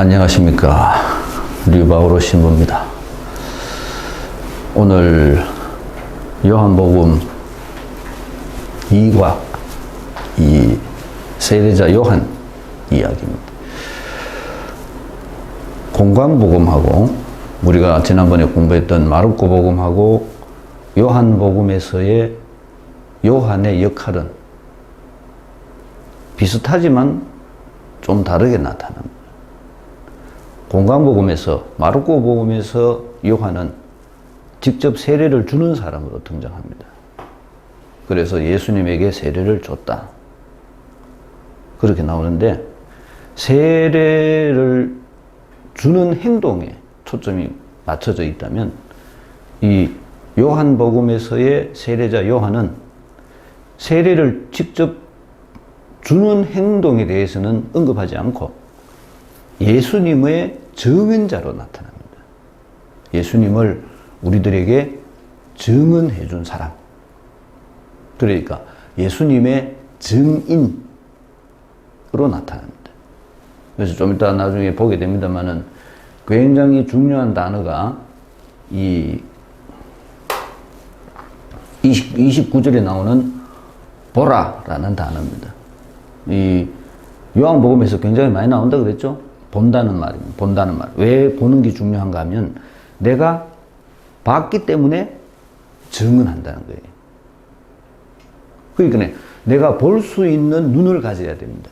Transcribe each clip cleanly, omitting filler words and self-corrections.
안녕하십니까. 류바오로 신부입니다. 오늘 요한복음 2과 이 세례자 요한 이야기입니다. 공관복음하고 우리가 지난번에 공부했던 마르코 복음하고 요한복음에서의 요한의 역할은 비슷하지만 좀 다르게 나타납니다. 공관복음에서 마르코 복음에서 요한은 직접 세례를 주는 사람으로 등장합니다. 그래서 예수님에게 세례를 줬다. 그렇게 나오는데 세례를 주는 행동에 초점이 맞춰져 있다면 이 요한복음에서의 세례자 요한은 세례를 직접 주는 행동에 대해서는 언급하지 않고 예수님의 증언자로 나타납니다. 예수님을 우리들에게 증언해 준 사람. 그러니까 예수님의 증인으로 나타납니다. 그래서 좀 이따 나중에 보게 됩니다만은 굉장히 중요한 단어가 이 29절에 나오는 보라라는 단어입니다. 이 요한복음에서 굉장히 많이 나온다 그랬죠? 본다는 말입니다. 본다는 말. 왜 보는 게 중요한가 하면 내가 봤기 때문에 증언한다는 거예요. 그러니까 내가 볼 수 있는 눈을 가져야 됩니다.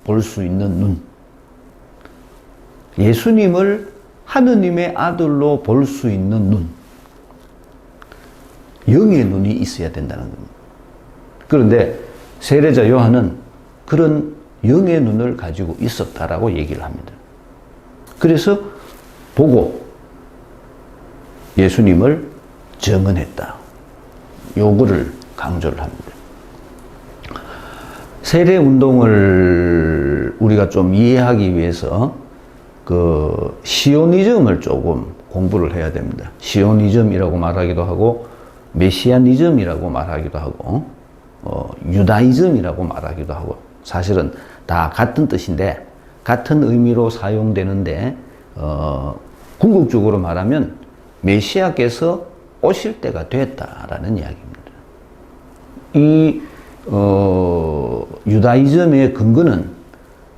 볼 수 있는 눈. 예수님을 하느님의 아들로 볼 수 있는 눈. 영의 눈이 있어야 된다는 겁니다. 그런데 세례자 요한은 그런 영의 눈을 가지고 있었다라고 얘기를 합니다. 그래서 보고 예수님을 증언했다. 요거를 강조를 합니다. 세례 운동을 우리가 좀 이해하기 위해서 그 시오니즘을 조금 공부를 해야 됩니다. 시오니즘이라고 말하기도 하고 메시아니즘이라고 말하기도 하고 유다이즘이라고 말하기도 하고 사실은 다 같은 뜻인데 같은 의미로 사용되는데 궁극적으로 말하면 메시아께서 오실 때가 됐다라는 이야기입니다. 이 유다이즘의 근거는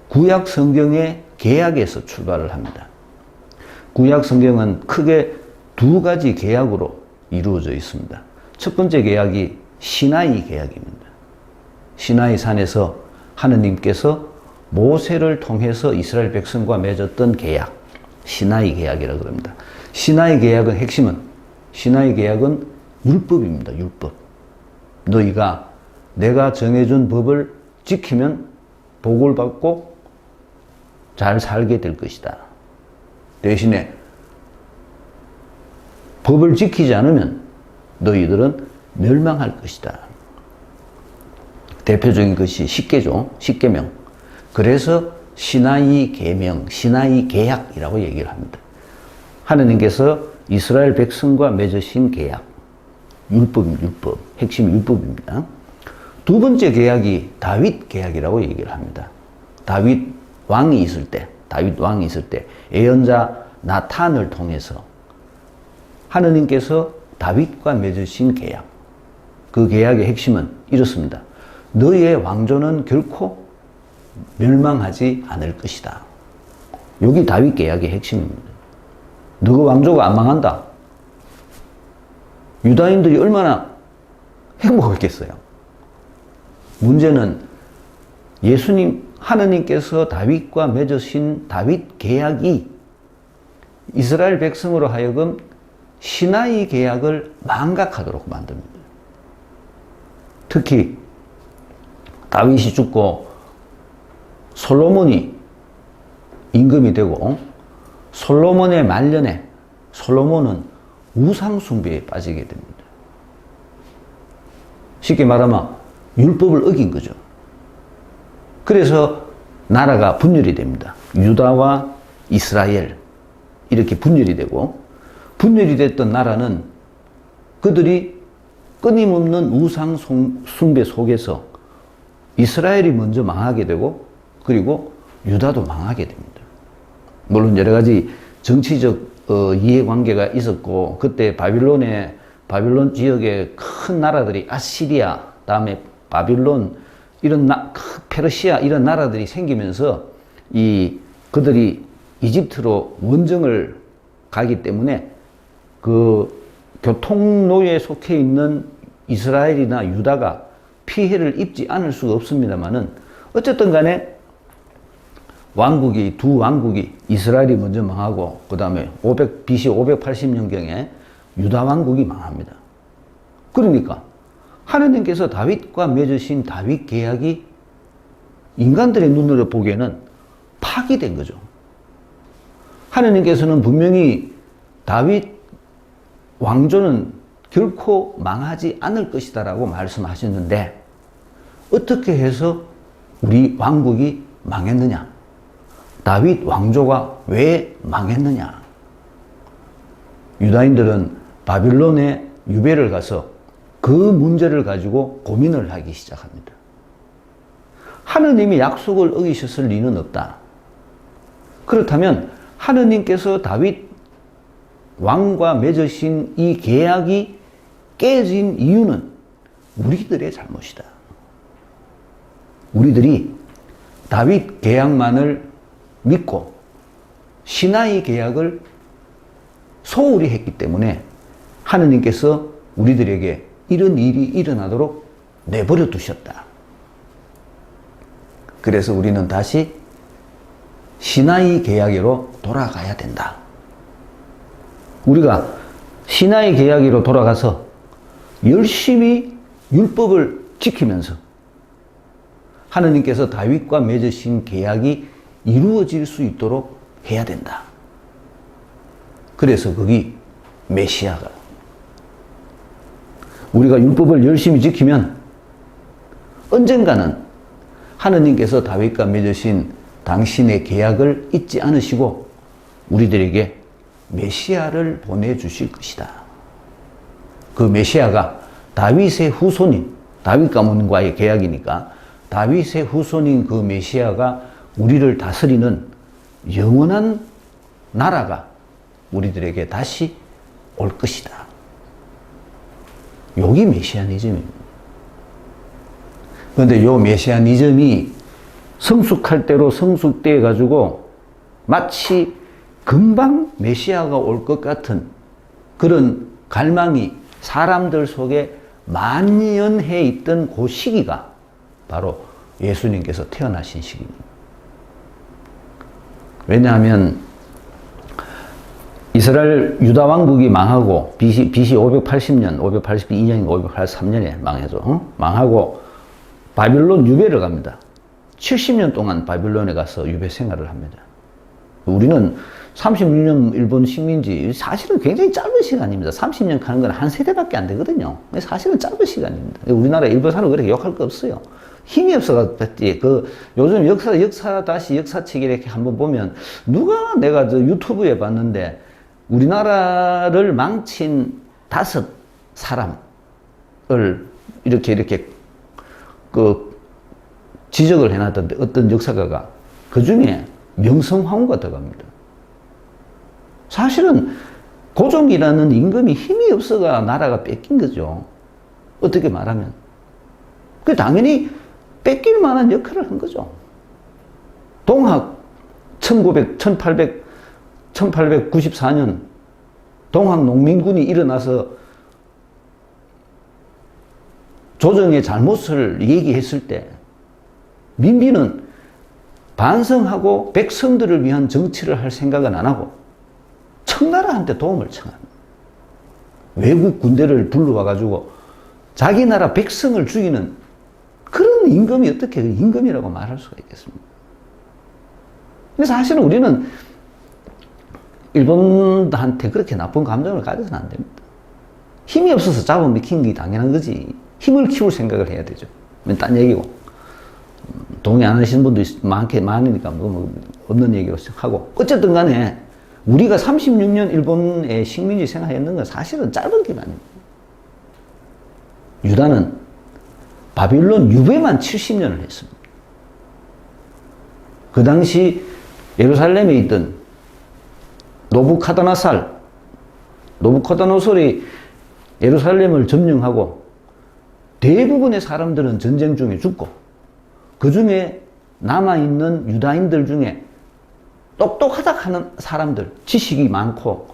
구약 성경의 계약에서 출발을 합니다. 구약 성경은 크게 두 가지 계약으로 이루어져 있습니다. 첫 번째 계약이 시나이 계약입니다. 시나이 산에서 하느님께서 모세를 통해서 이스라엘 백성과 맺었던 계약, 시나이 계약이라고 그럽니다. 시나이 계약의 핵심은, 시나이 계약은 율법입니다. 율법. 너희가 내가 정해준 법을 지키면 복을 받고 잘 살게 될 것이다. 대신에 법을 지키지 않으면 너희들은 멸망할 것이다. 대표적인 것이 십계죠. 십계명. 그래서 시나이 계명, 시나이 계약이라고 얘기를 합니다. 하느님께서 이스라엘 백성과 맺으신 계약. 율법입니다. 율법. 핵심 율법입니다. 두 번째 계약이 다윗 계약이라고 얘기를 합니다. 다윗 왕이 있을 때 예언자 나탄을 통해서 하느님께서 다윗과 맺으신 계약. 그 계약의 핵심은 이렇습니다. 너의 왕조는 결코 멸망하지 않을 것이다. 여기 다윗 계약의 핵심입니다. 너가 왕조가 안 망한다. 유다인들이 얼마나 행복했겠어요. 문제는 예수님, 하느님께서 다윗과 맺으신 다윗 계약이 이스라엘 백성으로 하여금 시나이 계약을 망각하도록 만듭니다. 특히 다윗이 죽고 솔로몬이 임금이 되고 솔로몬의 말년에 솔로몬은 우상 숭배에 빠지게 됩니다. 쉽게 말하면 율법을 어긴 거죠. 그래서 나라가 분열이 됩니다. 유다와 이스라엘 이렇게 분열이 되고 분열이 됐던 나라는 그들이 끊임없는 우상 숭배 속에서 이스라엘이 먼저 망하게 되고 그리고 유다도 망하게 됩니다. 물론 여러 가지 정치적 이해관계가 있었고, 그때 바빌론 지역의 큰 나라들이 아시리아, 다음에 바빌론, 이런 페르시아 이런 나라들이 생기면서 그들이 이집트로 원정을 가기 때문에 그 교통로에 속해 있는 이스라엘이나 유다가 피해를 입지 않을 수가 없습니다만은, 어쨌든 간에 두 왕국이 이스라엘이 먼저 망하고, 그 다음에 BC 580년경에 유다 왕국이 망합니다. 그러니까 하느님께서 다윗과 맺으신 다윗 계약이 인간들의 눈으로 보기에는 파기된 거죠. 하느님께서는 분명히 다윗 왕조는 결코 망하지 않을 것이다 라고 말씀하셨는데, 어떻게 해서 우리 왕국이 망했느냐? 다윗 왕조가 왜 망했느냐? 유다인들은 바빌론에 유배를 가서 그 문제를 가지고 고민을 하기 시작합니다. 하느님이 약속을 어기셨을 리는 없다. 그렇다면 하느님께서 다윗 왕과 맺으신 이 계약이 깨진 이유는 우리들의 잘못이다. 우리들이 다윗 계약만을 믿고 시나이 계약을 소홀히 했기 때문에 하느님께서 우리들에게 이런 일이 일어나도록 내버려 두셨다. 그래서 우리는 다시 시나이 계약으로 돌아가야 된다. 우리가 시나이 계약으로 돌아가서 열심히 율법을 지키면서 하느님께서 다윗과 맺으신 계약이 이루어질 수 있도록 해야 된다. 그래서 거기 메시아가, 우리가 율법을 열심히 지키면 언젠가는 하느님께서 다윗과 맺으신 당신의 계약을 잊지 않으시고 우리들에게 메시아를 보내주실 것이다. 그 메시아가 다윗의 후손인, 다윗 가문과의 계약이니까 다윗의 후손인 그 메시아가 우리를 다스리는 영원한 나라가 우리들에게 다시 올 것이다. 여기 메시아니즘입니다. 그런데 요 메시아니즘이 성숙할 대로 성숙돼 가지고 마치 금방 메시아가 올 것 같은 그런 갈망이 사람들 속에 만연해 있던 그 시기가 바로 예수님께서 태어나신 시기입니다. 왜냐하면 이스라엘 유다 왕국이 망하고 BC 580년, 582년인가 583년에 망해서 망하고 바빌론 유배를 갑니다. 70년 동안 바빌론에 가서 유배 생활을 합니다. 우리는 36년 일본 식민지, 사실은 굉장히 짧은 시간입니다. 30년 가는 건 한 세대밖에 안 되거든요. 사실은 짧은 시간입니다. 우리나라 일본 사람 그렇게 욕할 거 없어요. 힘이 없어가지고, 요즘 역사책 이렇게 한번 보면, 누가 내가 유튜브에 봤는데, 우리나라를 망친 5 사람을 이렇게 지적을 해놨던데, 어떤 역사가가 그 중에 명성황후가 들어갑니다. 사실은 고종이라는 임금이 힘이 없어가 나라가 뺏긴 거죠. 어떻게 말하면. 그 당연히 뺏길 만한 역할을 한 거죠. 동학 1894년 동학 농민군이 일어나서 조정의 잘못을 얘기했을 때 민비는 반성하고 백성들을 위한 정치를 할 생각은 안 하고 청나라한테 도움을 청합니다. 외국 군대를 불러와가지고 자기 나라 백성을 죽이는 그런 임금이 어떻게 임금이라고 말할 수가 있겠습니까? 근데 사실은 우리는 일본한테 그렇게 나쁜 감정을 가져서는 안 됩니다. 힘이 없어서 잡아먹힌 게 당연한 거지. 힘을 키울 생각을 해야 되죠. 딴 얘기고. 동의 안 하시는 분도 많으니까 뭐 없는 얘기로 하고. 어쨌든 간에 우리가 36년 일본의 식민지 생활했는 건 사실은 짧은 기간입니다. 유다는 바빌론 유배만 70년을 했습니다. 그 당시 예루살렘에 있던 노부카드네살이 예루살렘을 점령하고 대부분의 사람들은 전쟁 중에 죽고 그 중에 남아있는 유다인들 중에 똑똑하다 하는 사람들, 지식이 많고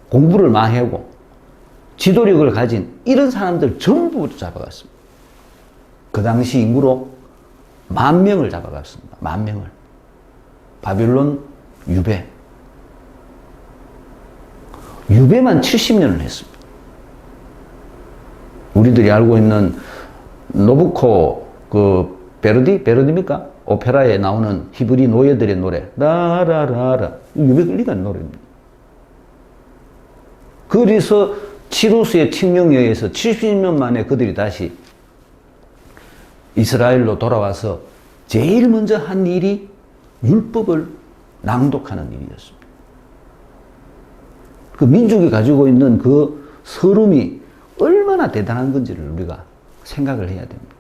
공부를 많이 하고 지도력을 가진 이런 사람들 전부 잡아갔습니다. 그 당시 인구로 10,000명을 잡아갔습니다. 10,000명을. 바빌론 유배만 70년을 했습니다. 우리들이 알고 있는 노부코 베르디입니까? 오페라에 나오는 히브리 노예들의 노래 라라라라 유배 끌리간 노래입니다. 그래서 치루스의 칙령에 의해서 70년 만에 그들이 다시 이스라엘로 돌아와서 제일 먼저 한 일이 율법을 낭독하는 일이었습니다. 그 민족이 가지고 있는 그 서름이 얼마나 대단한 건지를 우리가 생각을 해야 됩니다.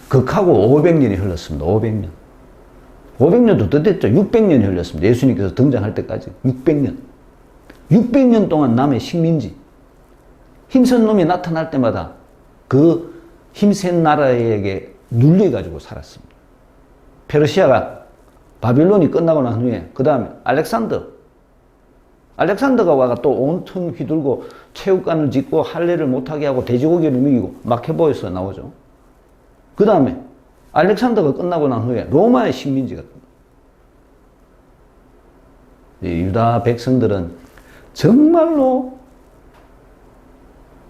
극하고 500년이 흘렀습니다. 500년. 500년도 더 됐죠. 600년이 흘렀습니다. 예수님께서 등장할 때까지. 600년. 600년 동안 남의 식민지. 힘센 놈이 나타날 때마다 그 힘센 나라에게 눌려가지고 살았습니다. 페르시아가 바빌론이 끝나고 난 후에 그 다음에 알렉산더가 와가 또 온통 휘둘고 체육관을 짓고 할례를 못하게 하고 돼지고기를 먹이고 마케보에서 나오죠. 그 다음에 알렉산더가 끝나고 난 후에 로마의 식민지가 유다 백성들은 정말로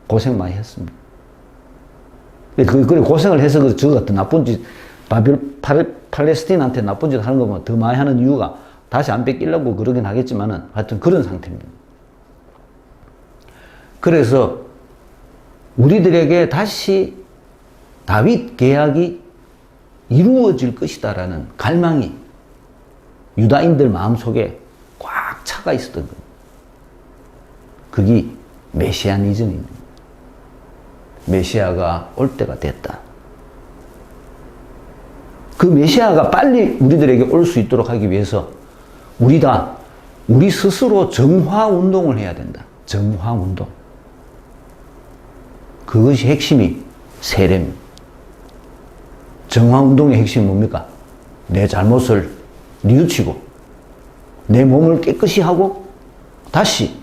고생 많이 했습니다. 그래 고생을 해서 저 같은 나쁜 짓 팔레스틴한테 나쁜 짓 하는 거 보면 더 많이 하는 이유가 다시 안 뺏기려고 그러긴 하겠지만은 하여튼 그런 상태입니다. 그래서 우리들에게 다시 다윗 계약이 이루어질 것이다라는 갈망이 유다인들 마음속에 꽉 차가 있었던 겁니다. 그게 메시아니즘입니다. 메시아가 올 때가 됐다. 그 메시아가 빨리 우리들에게 올 수 있도록 하기 위해서 우리 스스로 정화 운동을 해야 된다. 정화 운동. 그것이 핵심이 세례입니다. 정화 운동의 핵심이 뭡니까? 내 잘못을 뉘우치고 내 몸을 깨끗이 하고 다시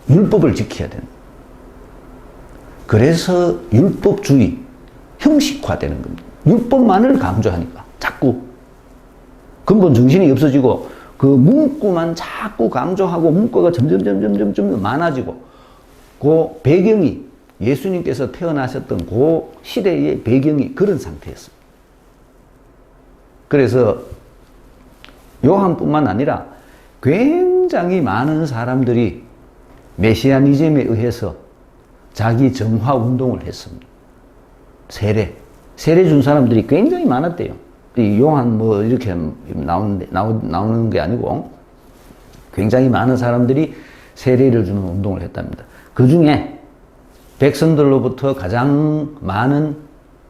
율법을 지켜야 된다. 그래서 율법주의, 형식화되는 겁니다. 율법만을 강조하니까 자꾸 근본 정신이 없어지고 그 문구만 자꾸 강조하고 문구가 점점 많아지고 그 배경이 예수님께서 태어나셨던 그 시대의 배경이 그런 상태였습니다. 그래서 요한뿐만 아니라 굉장히 많은 사람들이 메시아니즘에 의해서 자기 정화 운동을 했습니다. 세례 준 사람들이 굉장히 많았대요. 이 요한 뭐 이렇게 나오는 게 아니고 굉장히 많은 사람들이 세례를 주는 운동을 했답니다. 그 중에 백성들로부터 가장 많은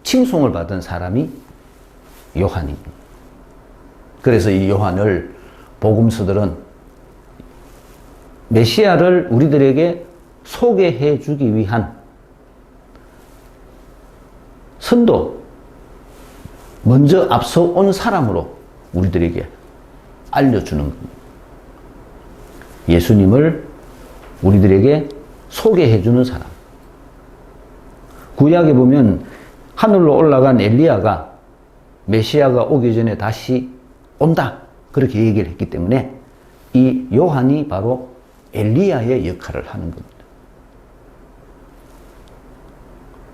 칭송을 받은 사람이 요한입니다. 그래서 이 요한을 복음서들은 메시아를 우리들에게 소개해 주기 위한 선도, 먼저 앞서 온 사람으로 우리들에게 알려주는 겁니다. 예수님을 우리들에게 소개해 주는 사람. 구약에 보면 하늘로 올라간 엘리야가 메시아가 오기 전에 다시 온다. 그렇게 얘기를 했기 때문에 이 요한이 바로 엘리야의 역할을 하는 겁니다.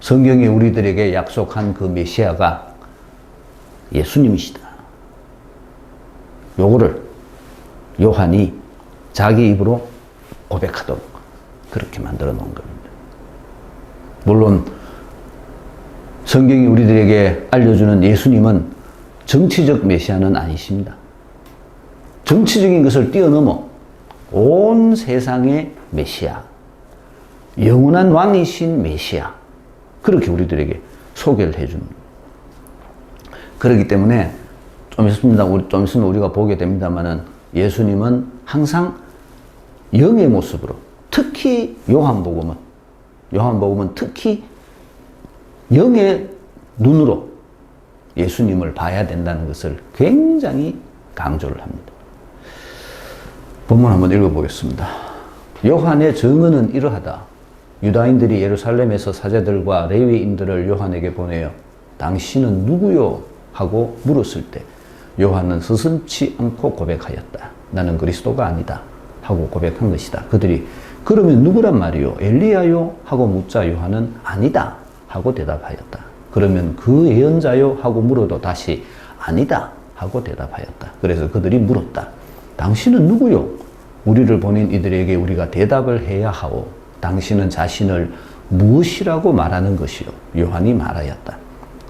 성경이 우리들에게 약속한 그 메시아가 예수님이시다. 요거를 요한이 자기 입으로 고백하도록 그렇게 만들어 놓은 겁니다. 물론 성경이 우리들에게 알려주는 예수님은 정치적 메시아는 아니십니다. 정치적인 것을 뛰어넘어 온 세상의 메시아, 영원한 왕이신 메시아, 그렇게 우리들에게 소개를 해줍니다. 그렇기 때문에 좀 있으면 우리가 보게 됩니다만은 예수님은 항상 영의 모습으로, 특히 요한복음은 특히 영의 눈으로 예수님을 봐야 된다는 것을 굉장히 강조를 합니다. 본문 한번 읽어보겠습니다. 요한의 증언은 이러하다. 유다인들이 예루살렘에서 사제들과 레위인들을 요한에게 보내어 당신은 누구요? 하고 물었을 때 요한은 서슴지 않고 고백하였다. 나는 그리스도가 아니다. 하고 고백한 것이다. 그들이 그러면 누구란 말이요? 엘리야요? 하고 묻자 요한은 아니다. 하고 대답하였다. 그러면 그 예언자요? 하고 물어도 다시 아니다. 하고 대답하였다. 그래서 그들이 물었다. 당신은 누구요? 우리를 보낸 이들에게 우리가 대답을 해야 하오. 당신은 자신을 무엇이라고 말하는 것이요? 요한이 말하였다.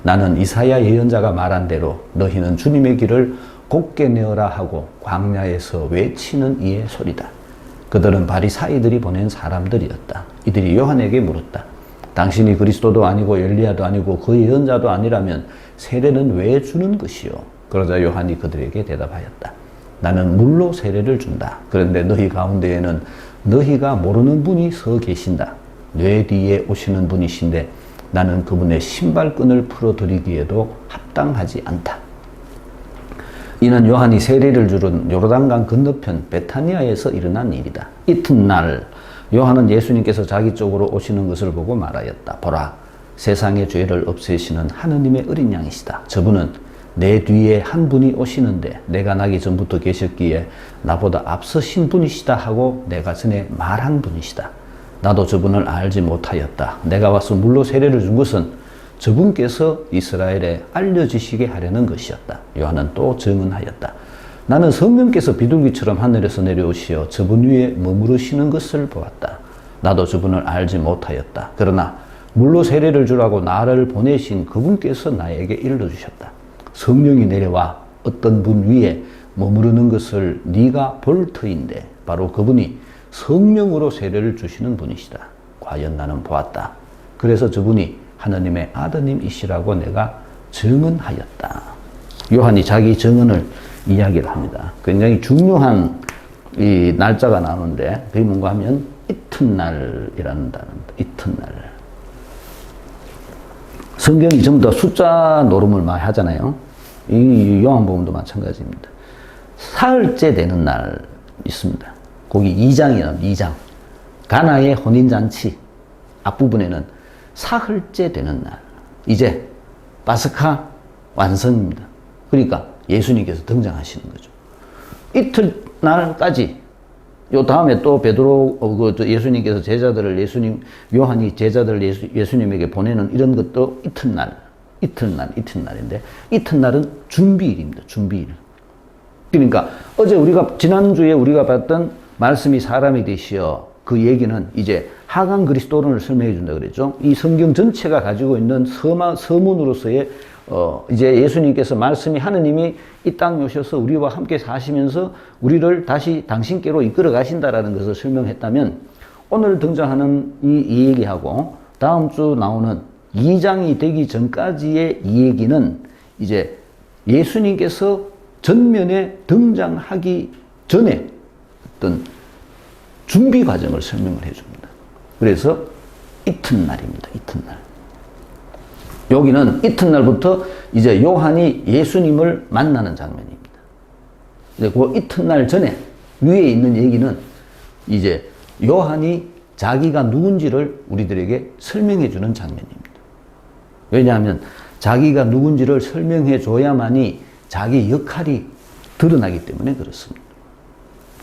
나는 이사야 예언자가 말한 대로 너희는 주님의 길을 곧게 내어라 하고 광야에서 외치는 이의 소리다. 그들은 바리사이들이 보낸 사람들이었다. 이들이 요한에게 물었다. 당신이 그리스도도 아니고 엘리야도 아니고 그 예언자도 아니라면 세례는 왜 주는 것이요? 그러자 요한이 그들에게 대답하였다. 나는 물로 세례를 준다. 그런데 너희 가운데에는 너희가 모르는 분이 서 계신다. 뇌 뒤에 오시는 분이신데 나는 그분의 신발끈을 풀어드리기에도 합당하지 않다. 이는 요한이 세례를 주는 요르단강 건너편 베타니아에서 일어난 일이다. 이튿날 요한은 예수님께서 자기 쪽으로 오시는 것을 보고 말하였다. 보라, 세상의 죄를 없애시는 하느님의 어린 양이시다. 저분은 내 뒤에 한 분이 오시는데 내가 나기 전부터 계셨기에 나보다 앞서신 분이시다 하고 내가 전에 말한 분이시다. 나도 저분을 알지 못하였다. 내가 와서 물로 세례를 준 것은 저분께서 이스라엘에 알려지시게 하려는 것이었다. 요한은 또 증언하였다. 나는 성령께서 비둘기처럼 하늘에서 내려오시어 저분 위에 머무르시는 것을 보았다. 나도 저분을 알지 못하였다. 그러나 물로 세례를 주라고 나를 보내신 그분께서 나에게 일러주셨다. 성령이 내려와 어떤 분 위에 머무르는 것을 네가 볼 터인데 바로 그분이 성령으로 세례를 주시는 분이시다. 과연 나는 보았다. 그래서 저분이 하나님의 아드님이시라고 내가 증언하였다. 요한이 자기 증언을 이야기를 합니다. 굉장히 중요한 이 날짜가 나오는데 그게 뭔가 하면 이튿날이라는 단어입니다. 이튿날. 성경이 전부 다 숫자 노름을 많이 하잖아요. 이 요한복음도 마찬가지입니다. 사흘째 되는 날 있습니다. 거기 2장이라는 2장. 가나의 혼인잔치 앞부분에는 사흘째 되는 날. 이제 파스카 완성입니다. 그러니까 예수님께서 등장하시는 거죠. 이튿날까지 요 다음에 또 베드로 예수님께서 요한이 제자들을 예수님에게 보내는 이런 것도 이튿날인데 이튿날은 준비일입니다. 준비일. 그러니까 지난주에 우리가 봤던 말씀이 사람이 되시어 그 얘기는 이제 하강 그리스도론을 설명해 준다 그랬죠. 이 성경 전체가 가지고 있는 서문으로서의 이제 예수님께서 말씀이 하느님이 이 땅에 오셔서 우리와 함께 사시면서 우리를 다시 당신께로 이끌어 가신다라는 것을 설명했다면 오늘 등장하는 이 얘기하고 다음 주 나오는 2장이 되기 전까지의 이 얘기는 이제 예수님께서 전면에 등장하기 전에 어떤 준비 과정을 설명을 해줍니다. 그래서 이튿날입니다. 이튿날. 여기는 이튿날부터 이제 요한이 예수님을 만나는 장면입니다. 이제 그 이튿날 전에 위에 있는 얘기는 이제 요한이 자기가 누군지를 우리들에게 설명해 주는 장면입니다. 왜냐하면 자기가 누군지를 설명해 줘야만이 자기 역할이 드러나기 때문에 그렇습니다.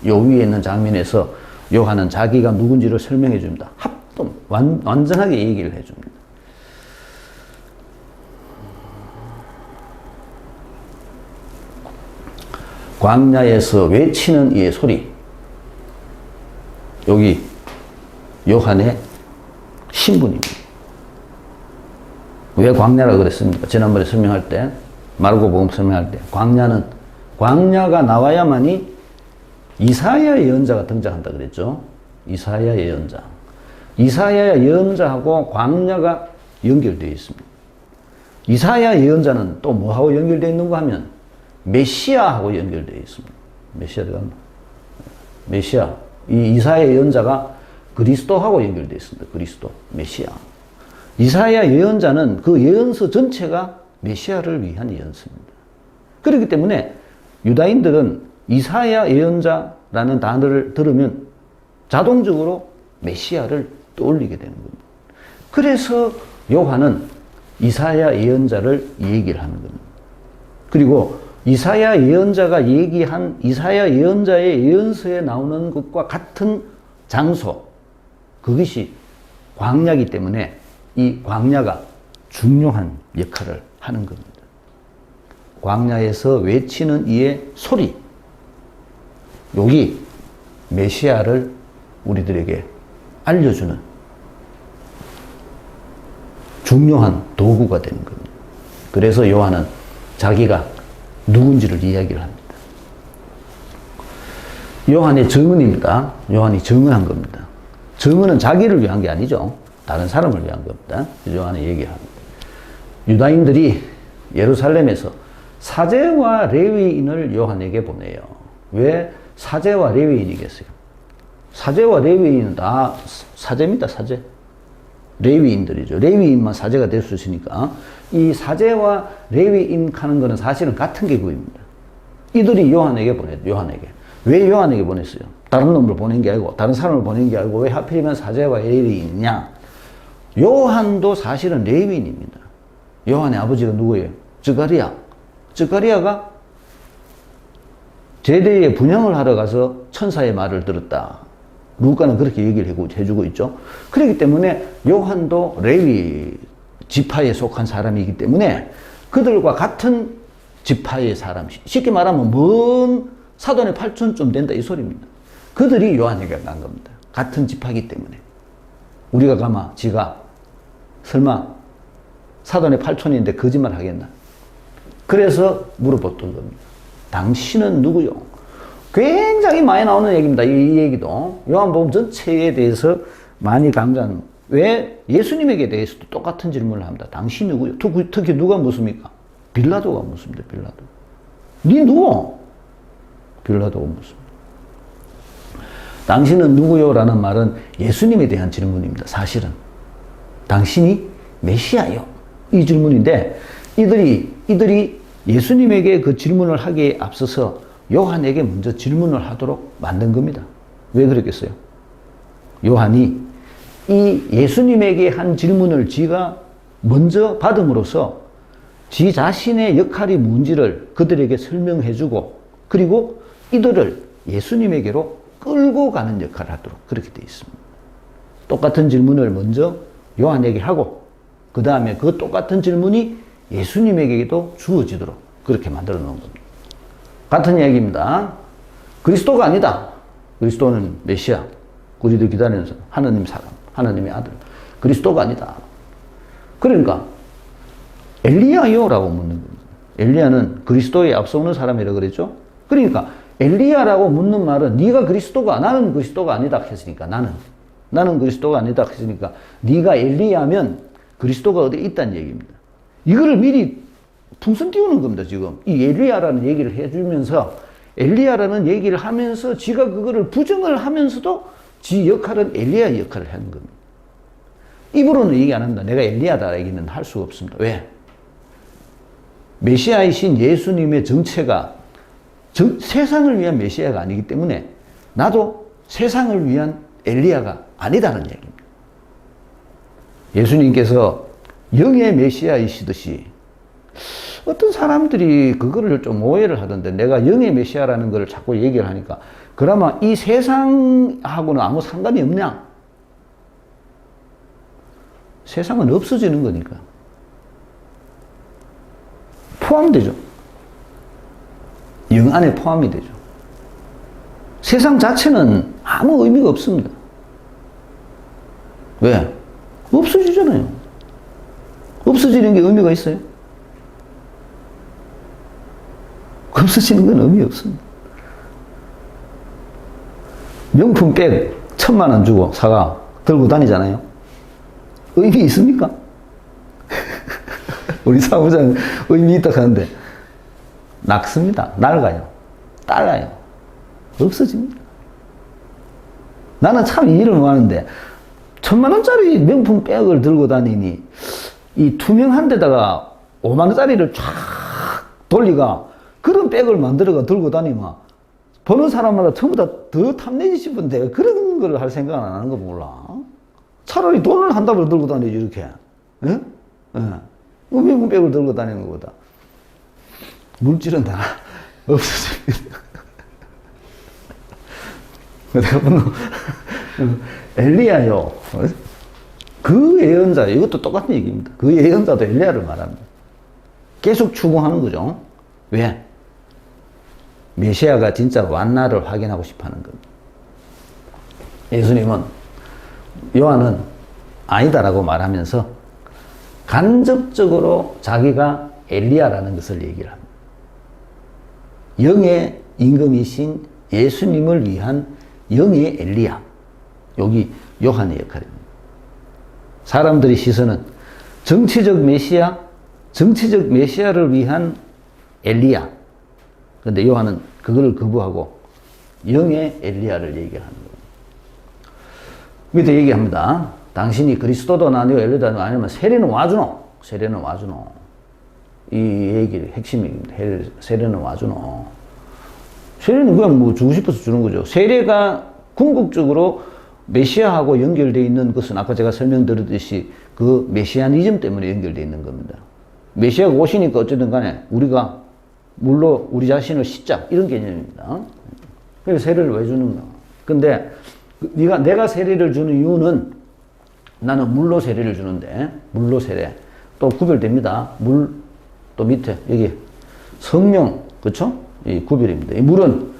요 위에 있는 장면에서 요한은 자기가 누군지를 설명해 줍니다. 완전하게 얘기를 해 줍니다. 광야에서 외치는 이의 소리. 여기 요한의 신분입니다. 왜 광야라고 그랬습니까? 지난번에 설명할 때, 마르고복음 설명할 때, 광야가 나와야만이 이사야 예언자가 등장한다 그랬죠. 이사야 예언자. 이사야 예언자하고 광야가 연결되어 있습니다. 이사야 예언자는 또 뭐하고 연결되어 있는가 하면 메시아하고 연결되어 있습니다. 메시아가 메시아. 이 이사야 예언자가 그리스도하고 연결되어 있습니다. 그리스도, 메시아. 이사야 예언자는 그 예언서 전체가 메시아를 위한 예언서입니다. 그렇기 때문에 유다인들은 이사야 예언자라는 단어를 들으면 자동적으로 메시아를 떠올리게 되는 겁니다. 그래서 요한은 이사야 예언자를 얘기를 하는 겁니다. 그리고 이사야 예언자가 얘기한 이사야 예언자의 예언서에 나오는 것과 같은 장소, 그것이 광야이기 때문에 이 광야가 중요한 역할을 하는 겁니다. 광야에서 외치는 이의 소리, 여기 메시아를 우리들에게 알려주는 중요한 도구가 되는 겁니다. 그래서 요한은 자기가 누군지를 이야기를 합니다. 요한의 증언입니다. 요한이 증언한 겁니다. 증언은 자기를 위한 게 아니죠. 다른 사람을 위한 겁니다. 요한이 얘기를 합니다. 유다인들이 예루살렘에서 사제와 레위인을 요한에게 보내요. 왜 사제와 레위인이겠어요? 사제와 레위인은 다 사제입니다. 사제. 레위인들이죠. 레위인만 사제가 될 수 있으니까 이 사제와 레위인 하는 거는 사실은 같은 계급입니다. 이들이 요한에게 보내요. 요한에게. 왜 요한에게 보냈어요? 다른 놈을 보낸 게 아니고 다른 사람을 보낸 게 아니고 왜 하필이면 사제와 레위인이냐? 요한도 사실은 레위인입니다. 요한의 아버지가 누구예요? 즈가리야. 즈가리야가 제대에 분향을 하러 가서 천사의 말을 들었다. 루카는 그렇게 얘기를 해주고 있죠. 그렇기 때문에 요한도 레위 지파에 속한 사람이기 때문에 그들과 같은 지파의 사람, 쉽게 말하면 먼 사돈의 팔촌쯤 된다 이 소리입니다. 그들이 요한에게 간 겁니다. 같은 지파이기 때문에. 우리가 가마 지가 설마 사돈의 팔촌인데 거짓말 하겠나? 그래서 물어봤던 겁니다. 당신은 누구요? 굉장히 많이 나오는 얘기입니다. 이 얘기도. 요한복음 전체에 대해서 많이 강조하는. 왜 예수님에게 대해서도 똑같은 질문을 합니다. 당신 누구요? 특히 누가 묻습니까? 빌라도가 묻습니다. 빌라도. 니 누구? 빌라도가 묻습니다. 당신은 누구요? 라는 말은 예수님에 대한 질문입니다. 사실은. 당신이 메시아요? 이 질문인데 이들이 예수님에게 그 질문을 하기에 앞서서 요한에게 먼저 질문을 하도록 만든 겁니다. 왜 그랬겠어요? 요한이 이 예수님에게 한 질문을 지가 먼저 받음으로써 지 자신의 역할이 뭔지를 그들에게 설명해주고 그리고 이들을 예수님에게로 끌고 가는 역할을 하도록 그렇게 되어 있습니다. 똑같은 질문을 먼저 요한에게 하고 그 다음에 그 똑같은 질문이 예수님에게도 주어지도록 그렇게 만들어 놓은 겁니다. 같은 이야기입니다. 그리스도가 아니다. 그리스도는 메시아. 우리도 기다리는 사람. 하나님 사람. 하나님의 아들. 그리스도가 아니다. 그러니까 엘리야요? 라고 묻는 겁니다. 엘리야는 그리스도에 앞서오는 사람이라고 그랬죠? 그러니까 엘리야라고 묻는 말은 네가 그리스도가 나는 그리스도가 아니다 했으니까 나는 그리스도가 아니다 했으니까 네가 엘리야면 그리스도가 어디에 있다는 얘기입니다. 이거를 미리 풍선 띄우는 겁니다. 지금 이 엘리야라는 얘기를 해주면서 엘리야라는 얘기를 하면서 지가 그거를 부정을 하면서도 지 역할은 엘리야 역할을 하는 겁니다. 입으로는 얘기 안 합니다. 내가 엘리야다 얘기는 할 수가 없습니다. 왜? 메시아이신 예수님의 정체가 세상을 위한 메시아가 아니기 때문에 나도 세상을 위한 엘리야가 아니다는 얘기입니다. 예수님께서 영의 메시아이시듯이 어떤 사람들이 그거를 좀 오해를 하던데 내가 영의 메시아라는 걸 자꾸 얘기를 하니까 그러면 이 세상하고는 아무 상관이 없냐? 세상은 없어지는 거니까. 포함되죠. 영 안에 포함이 되죠. 세상 자체는 아무 의미가 없습니다. 왜? 없어지잖아요. 없어지는 게 의미가 있어요? 없어지는 건 의미 없습니다. 명품 백 1,000만 원 주고 사가 들고 다니잖아요. 의미 있습니까? 우리 사무장 의미 있다 하는데 낚습니다. 낡아요. 딸라요. 없어집니다. 나는 참 이해를 못하는데 1,000만 원짜리 명품 백을 들고 다니니 이 투명한 데다가 5만 원짜리를 쫙 돌리가 그런 백을 만들어가 들고 다니면 보는 사람마다 전부 다 더 탐내지 싶은데 그런 걸 할 생각 안 하는 거 몰라. 차라리 돈을 한 다발 들고 다니지 이렇게. 예? 예. 명품 백을 들고 다니는 것보다 물질은 다 없어집니다. 내가 보는 엘리야요. 그 예언자, 이것도 똑같은 얘기입니다. 그 예언자도 엘리야를 말합니다. 계속 추궁하는 거죠. 왜? 메시아가 진짜 왔나를 확인하고 싶어 하는 겁니다. 예수님은, 요한은 아니다라고 말하면서 간접적으로 자기가 엘리야라는 것을 얘기를 합니다. 영의 임금이신 예수님을 위한 영의 엘리야. 여기 요한의 역할입니다. 사람들의 시선은 정치적 메시아를 위한 엘리야. 그런데 요한은 그걸 거부하고 영의 엘리야를 얘기하는 거예요. 밑에 얘기합니다. 당신이 그리스도도 아니고 엘리야도 아니면 세례는 와주노. 세례는 와주노. 이 얘기의 핵심입니다. 세례는 와주노. 세례는 그냥 뭐 주고 싶어서 주는 거죠. 세례가 궁극적으로 메시아하고 연결되어 있는 것은 아까 제가 설명드렸듯이 그 메시아니즘 때문에 연결되어 있는 겁니다. 메시아가 오시니까 어쨌든 간에 우리가 물로 우리 자신을 씻자 이런 개념입니다. 그래서 세례를 왜 주는가? 근데 내가 세례를 주는 이유는 나는 물로 세례를 주는데 물로 세례 또 구별됩니다. 물 또 밑에 여기 성령 그렇죠? 이 구별입니다. 이 물은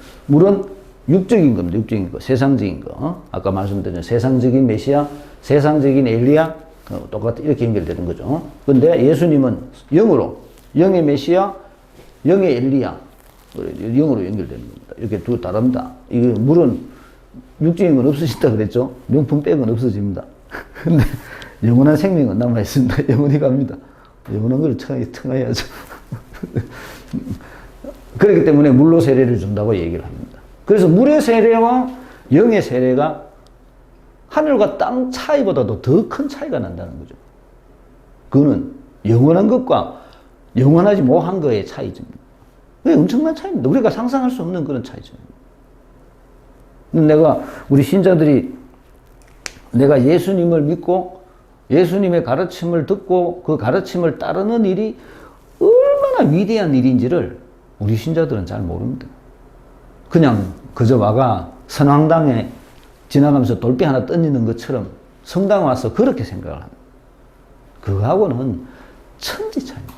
육적인 겁니다. 육적인 거, 세상적인 거. 아까 말씀드린 세상적인 메시아, 세상적인 엘리야 똑같이 이렇게 연결되는 거죠. 근데 예수님은 영의 메시아, 영의 엘리야 영으로 연결되는 겁니다. 이렇게 두 다릅니다. 이 물은 육적인 건 없어진다 그랬죠. 명품 백은 없어집니다. 근데 영원한 생명은 남아 있습니다. 영원히 갑니다. 영원한 걸 청해야죠. 그렇기 때문에 물로 세례를 준다고 얘기를 합니다. 그래서 물의 세례와 영의 세례가 하늘과 땅 차이보다도 더 큰 차이가 난다는 거죠. 그거는 영원한 것과 영원하지 못한 거의 차이점입니다. 엄청난 차이입니다. 우리가 상상할 수 없는 그런 차이점입니다. 우리 신자들이 내가 예수님을 믿고 예수님의 가르침을 듣고 그 가르침을 따르는 일이 얼마나 위대한 일인지를 우리 신자들은 잘 모릅니다. 그냥 그저 와가 선왕당에 지나가면서 돌비 하나 던지는 것처럼 성당 와서 그렇게 생각을 합니다. 그거하고는 천지 차이입니다.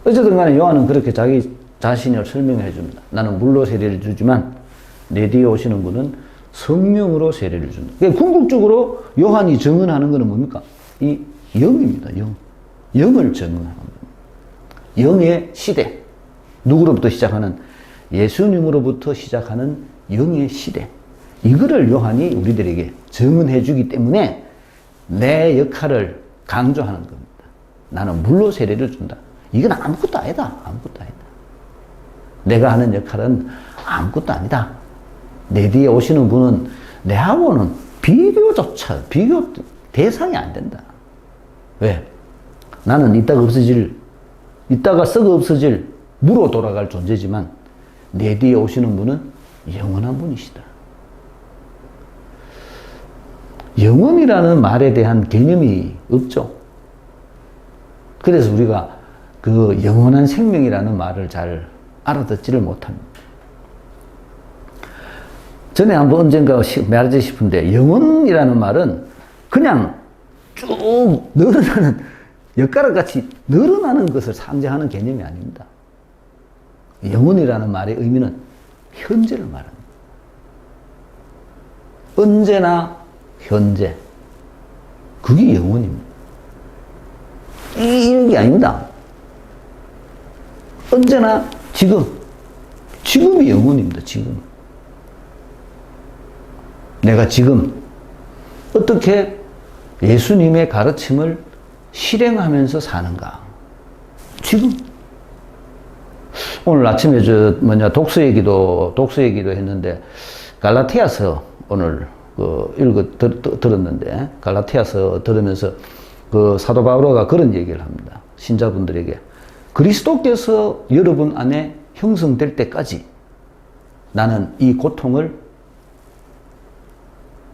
어쨌든 간에 요한은 그렇게 자기 자신을 설명해 줍니다. 나는 물로 세례를 주지만 내 뒤에 오시는 분은 성령으로 세례를 준다. 그러니까 궁극적으로 요한이 증언하는 것은 뭡니까? 이 영입니다. 영을 증언하는 겁니다. 영의 시대. 누구로부터 시작하는? 예수님으로부터 시작하는 영의 시대. 이거를 요한이 우리들에게 증언해 주기 때문에 내 역할을 강조하는 겁니다. 나는 물로 세례를 준다. 이건 아무것도 아니다. 아무것도 아니다. 내가 하는 역할은 아무것도 아니다. 내 뒤에 오시는 분은 내하고는 비교 대상이 안 된다. 왜? 나는 이따가 썩어 없어질 무로 돌아갈 존재지만 내 뒤에 오시는 분은 영원한 분이시다. 영원이라는 말에 대한 개념이 없죠. 그래서 우리가 그 영원한 생명이라는 말을 잘 알아듣지를 못합니다. 전에 한번 언젠가 말하지 싶은데 영원이라는 말은 그냥 쭉 늘어나는 엿가락같이 늘어나는 것을 상징하는 개념이 아닙니다. 영원이라는 말의 의미는 현재를 말합니다. 언제나 현재. 그게 영원입니다. 이런 게 아닙니다. 언제나 지금이 영원입니다. 지금. 내가 지금 어떻게 예수님의 가르침을 실행하면서 사는가? 지금. 오늘 아침에 독서 얘기도 했는데 갈라티아서 오늘 들었는데, 갈라티아서 들으면서 그 사도 바울가 그런 얘기를 합니다. 신자분들에게. 그리스도께서 여러분 안에 형성될 때까지 나는 이 고통을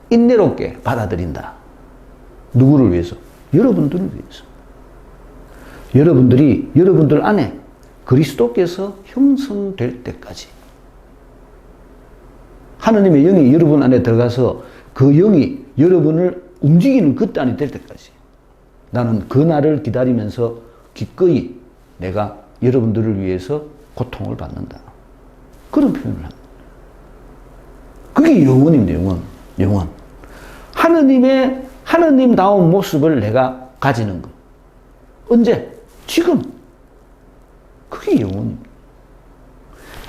인내롭게 받아들인다. 누구를 위해서? 여러분들을 위해서. 여러분들 안에 그리스도께서 형성될 때까지. 하느님의 영이 여러분 안에 들어가서 그 영이 여러분을 움직이는 그때 안이 될 때까지. 나는 그 날을 기다리면서 기꺼이 내가 여러분들을 위해서 고통을 받는다. 그런 표현을 합니다. 그게 영원입니다. 영원. 하느님다운 모습을 내가 가지는 것. 언제? 지금. 그게 영원입니다.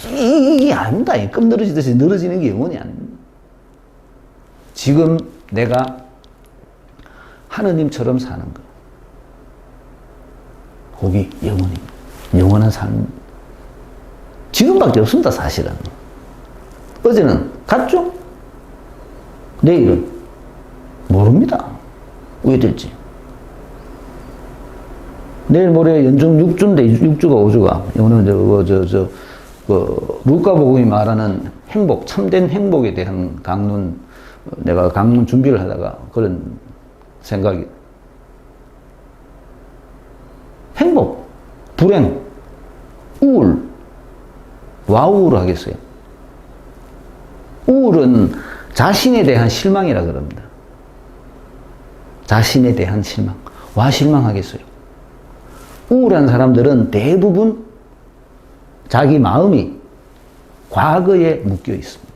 이게 아닙니다. 껌 늘어지듯이 늘어지는 게 영원이 아닙니다. 지금 내가 하느님처럼 사는 것. 그게 영원입니다. 영원한 삶. 지금밖에 없습니다, 사실은. 어제는 갔죠? 내일은 모릅니다. 왜 될지. 내일 모레 연중 6주인데 6주가 5주가. 이거는 루카복음이 말하는 행복, 참된 행복에 대한 강론, 내가 강론 준비를 하다가 그런 생각이. 행복, 불행, 우울, 와우를 하겠어요. 우울은 자신에 대한 실망이라 그럽니다. 자신에 대한 실망. 와 실망하겠어요. 우울한 사람들은 대부분 자기 마음이 과거에 묶여 있습니다.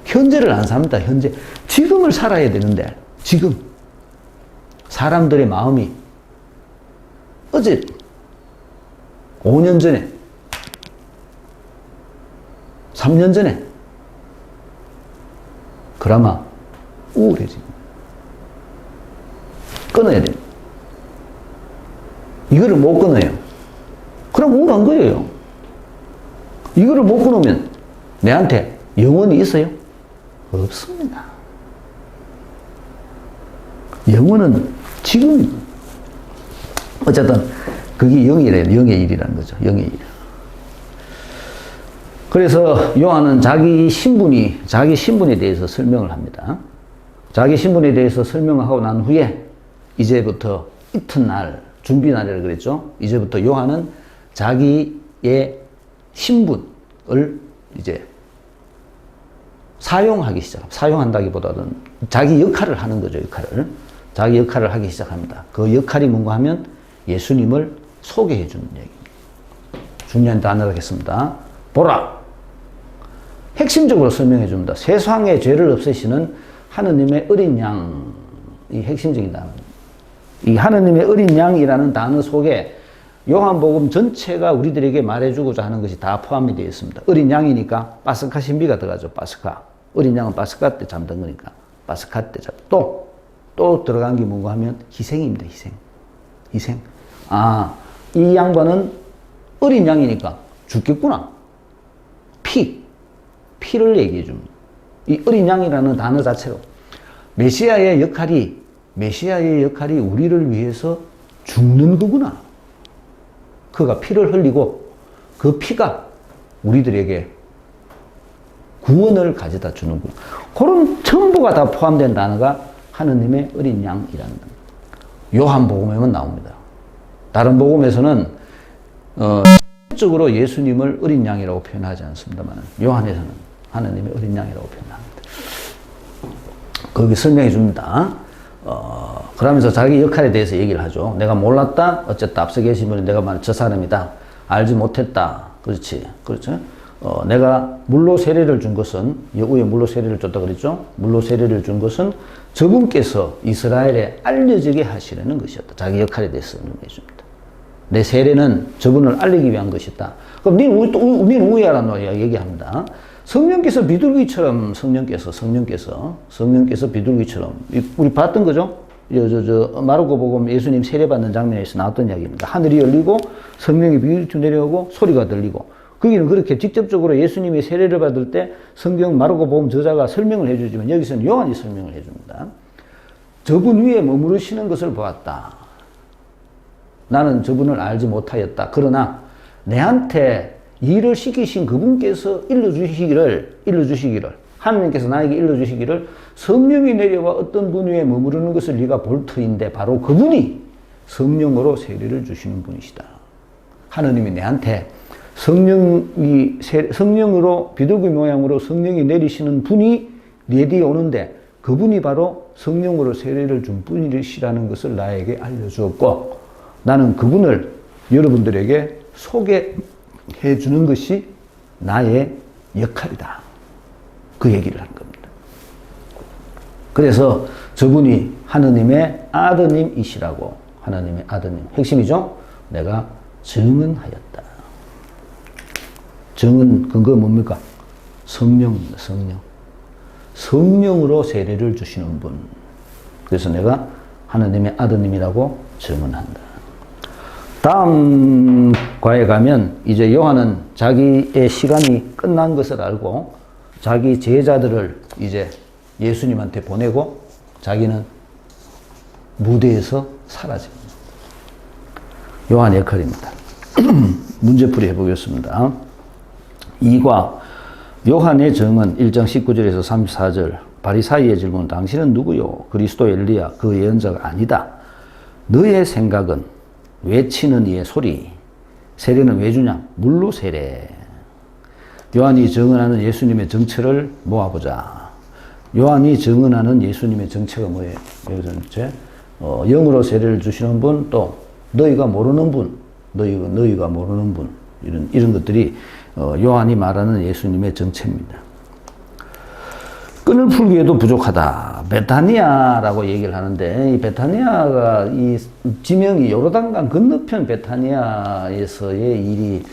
현재를 안 삽니다. 현재. 지금을 살아야 되는데 지금 사람들의 마음이 어제 5년 전에 3년 전에 그나마 우울해집니다. 끊어야 됩니다. 이거를 못 끊어요. 그럼 우울한 거예요. 이거를 못 끊으면 내한테 영혼이 있어요? 없습니다. 영혼은 지금 어쨌든 그게 영이래요. 영의 일이라는 거죠. 영의 일. 그래서 요한은 자기 신분에 대해서 설명을 합니다. 자기 신분에 대해서 설명을 하고 난 후에 이제부터 이튿날 준비날이라고 그랬죠. 이제부터 요한은 자기의 신분을 이제 사용하기 시작합니다. 사용한다기보다는 자기 역할을 하는 거죠. 자기 역할을 하기 시작합니다. 그 역할이 뭔가 하면 예수님을 소개해 주는 얘기입니다. 중요한 단어를 하겠습니다. 보라! 핵심적으로 설명해 줍니다. 세상의 죄를 없애시는 하느님의 어린 양이 핵심적인 단어입니다. 이 하느님의 어린 양이라는 단어 속에 요한복음 전체가 우리들에게 말해주고자 하는 것이 다 포함이 되어 있습니다. 어린 양이니까 파스카 신비가 들어가죠. 파스카. 어린 양은 파스카 때 잠든 거니까 파스카 때 또 들어간 게 뭔가 하면 희생입니다. 희생. 아, 이 양반은 어린 양이니까 죽겠구나. 피를 얘기해 줍니다. 이 어린 양이라는 단어 자체로 메시아의 역할이 우리를 위해서 죽는 거구나. 그가 피를 흘리고 그 피가 우리들에게 구원을 가져다 주는 거. 그런 전부가 다 포함된 단어가 하느님의 어린 양이라는 요한복음에만 나옵니다. 다른 복음에서는 적으로 예수님을 어린 양이라고 표현하지 않습니다만 요한에서는 하느님의 어린 양이라고 표현합니다. 거기 설명해 줍니다. 그러면서 자기 역할에 대해서 얘기를 하죠. 내가 몰랐다. 어쨌다. 앞서 계신 분이 내가 말 저 사람이다. 알지 못했다. 그렇죠. 내가 물로 세례를 준 것은 여우에 물로 세례를 줬다 그랬죠. 물로 세례를 준 것은 저분께서 이스라엘에 알려지게 하시려는 것이었다. 자기 역할에 대해서 설명해 줍니다. 내 세례는 저분을 알리기 위한 것이다. 그럼 니는 우야라는 얘기합니다. 성령께서 비둘기처럼 성령께서 비둘기처럼 우리 봤던 거죠? 마르코 복음 예수님 세례받는 장면에서 나왔던 이야기입니다. 하늘이 열리고 성령이 비둘기처럼 내려오고 소리가 들리고 거기는 그렇게 직접적으로 예수님이 세례를 받을 때 성경 마르코복음 저자가 설명을 해주지만 여기서는 요한이 설명을 해줍니다. 저분 위에 머무르시는 것을 보았다. 나는 저분을 알지 못하였다. 그러나 내한테 일을 시키신 그분께서 일러주시기를 하나님께서 나에게 일러주시기를 성령이 내려와 어떤 분 위에 머무르는 것을 네가 볼 터인데 바로 그분이 성령으로 세례를 주시는 분이시다. 하나님이 내한테 성령으로 비둘기 모양으로 성령이 내리시는 분이 네 뒤에 오는데 그분이 바로 성령으로 세례를 준 분이시라는 것을 나에게 알려주었고 나는 그분을 여러분들에게 소개해 주는 것이 나의 역할이다. 그 얘기를 한 겁니다. 그래서 저분이 하느님의 아드님이시라고 하나님의 아드님 핵심이죠. 내가 증언하였다. 증언 근거 뭡니까? 성령입니다. 성령으로 세례를 주시는 분. 그래서 내가 하나님의 아드님이라고 증언한다. 다음 과에 가면 이제 요한은 자기의 시간이 끝난 것을 알고 자기 제자들을 이제 예수님한테 보내고 자기는 무대에서 사라집니다. 요한 역할입니다. 문제풀이 해보겠습니다. 2과 요한의 증언 1장 19절에서 34절 바리사이의 질문 당신은 누구요? 그리스도 엘리야 그 예언자가 아니다. 너의 생각은 외치는 이의 소리 세례는 왜 주냐? 물로 세례. 요한이 증언하는 예수님의 정체를 모아보자. 요한이 증언하는 예수님의 정체가 뭐예요? 여기서 영으로 세례를 주시는 분, 또 너희가 모르는 분, 너희가 모르는 분, 이런 것들이 요한이 말하는 예수님의 정체입니다. 끈을 풀기에도 부족하다. 베타니아라고 얘기를 하는데 이 베타니아가 이 지명이 요르단강 건너편 베타니아에서의 일이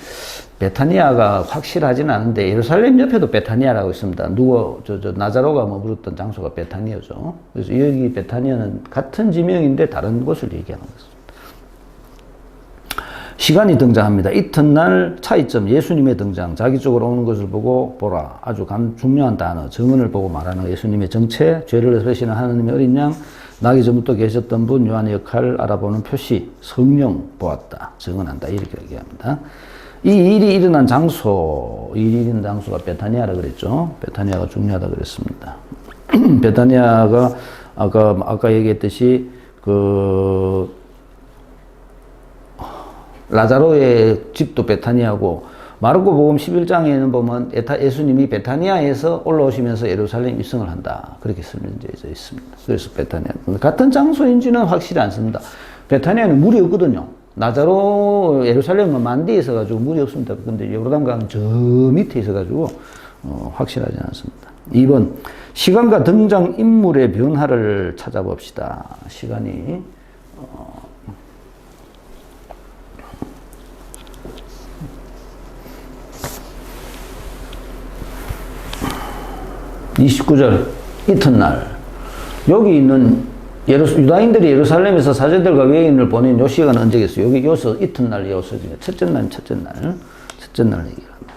베타니아가 확실하진 않은데 예루살렘 옆에도 베타니아라고 있습니다. 나자로가 머물렀던 장소가 베타니아죠. 그래서 여기 베타니아는 같은 지명인데 다른 곳을 얘기하는 것입니다. 시간이 등장합니다. 이튿날 차이점 예수님의 등장 자기 쪽으로 오는 것을 보고 보라. 아주 중요한 단어 증언을 보고 말하는 예수님의 정체 죄를 회시는 하나님의 어린 양 나기 전부터 계셨던 분 요한의 역할을 알아보는 표시 성령 보았다. 증언한다. 이렇게 얘기합니다. 이 일이 일어난 장소가 베타니아라 그랬죠. 베타니아가 중요하다 그랬습니다. 베타니아가 아까 얘기했듯이 라자로의 집도 베타니아고 마르코복음 11장에는 보면 예수님이 베타니아에서 올라오시면서 예루살렘 입성을 한다. 그렇게 설명되어 있습니다. 그래서 베타니아 같은 장소인지는 확실히 않습니다. 베타니아는 물이 없거든요. 나자로 예루살렘은 만디에 있어가지고 물이 없습니다. 근데 요르단강 저 밑에 있어가지고 확실하지 않습니다. 2번 시간과 등장 인물의 변화를 찾아봅시다. 시간이 29절 이튿날 여기 있는 유다인들이 예루살렘에서 사제들과 외인을 보낸 요 시간은 언제겠어요? 여기서 이튿날 첫째 날 얘기합니다.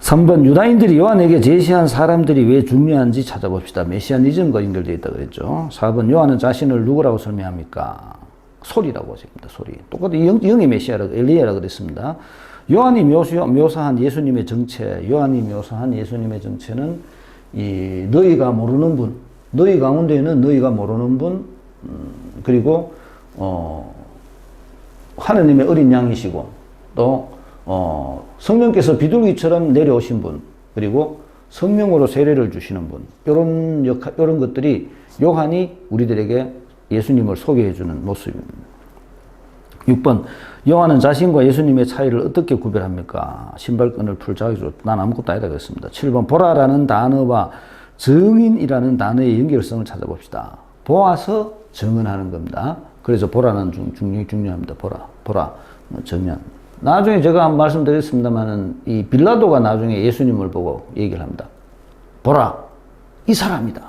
3번 유다인들이 요한에게 제시한 사람들이 왜 중요한지 찾아봅시다. 메시아니즘과 연결되어 있다 그랬죠. 4번 요한은 자신을 누구라고 설명합니까? 소리라고 하십니다. 소리. 똑같이 영의 메시아라고 엘리야라 그랬습니다. 요한이 묘사한 예수님의 정체는 이 너희가 모르는 분, 너희 가운데에는 너희가 모르는 분, 그리고 하느님의 어린 양이시고 또 성령께서 비둘기처럼 내려오신 분, 그리고 성령으로 세례를 주시는 분, 이런 것들이 요한이 우리들에게 예수님을 소개해 주는 모습입니다. 6번 요한은 자신과 예수님의 차이를 어떻게 구별합니까? 신발끈을 풀 자기 난 아무것도 아니다 그랬습니다. 7번 보라라는 단어와 증인이라는 단어의 연결성을 찾아봅시다. 보아서 증언하는 겁니다. 그래서 보라는 중요합니다. 보라, 정면. 나중에 제가 말씀드렸습니다만은 이 빌라도가 나중에 예수님을 보고 얘기를 합니다. 보라, 이 사람이다.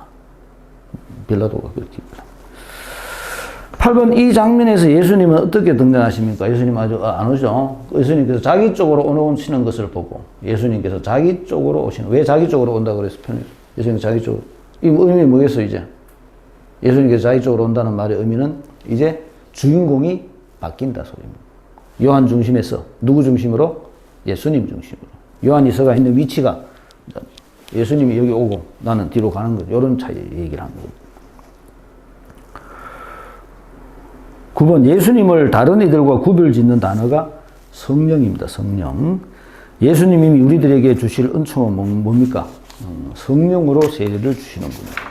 빌라도가 그렇게 얘기합니다. 8번 이 장면에서 예수님은 어떻게 등장하십니까? 예수님 아주 안 오죠. 예수님께서 자기 쪽으로 오시는 것을 보고 예수님께서 자기 쪽으로 오시는, 왜 자기 쪽으로 온다고 그래서 예수님 자기 쪽으로, 이 의미 뭐겠어 이제? 예수님께서 자기 쪽으로 온다는 말의 의미는 이제 주인공이 바뀐다 소리입니다. 요한 중심에서 누구 중심으로? 예수님 중심으로. 요한이 서가 있는 위치가 예수님이 여기 오고 나는 뒤로 가는 것, 이런 차이 얘기를 하는 겁니다. 9번 예수님을 다른 이들과 구별 짓는 단어가 성령입니다. 성령. 예수님이 우리들에게 주실 은총은 뭡니까? 성령으로 세례를 주시는 분입니다.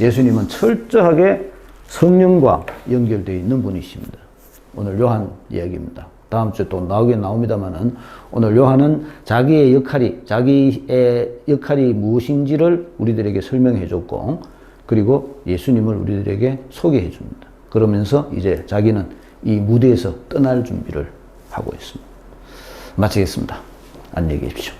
예수님은 철저하게 성령과 연결되어 있는 분이십니다. 오늘 요한 이야기입니다. 다음 주에 또 나오긴 나옵니다만은 오늘 요한은 자기의 역할이 무엇인지를 우리들에게 설명해 줬고, 그리고 예수님을 우리들에게 소개해 줍니다. 그러면서 이제 자기는 이 무대에서 떠날 준비를 하고 있습니다. 마치겠습니다. 안녕히 계십시오.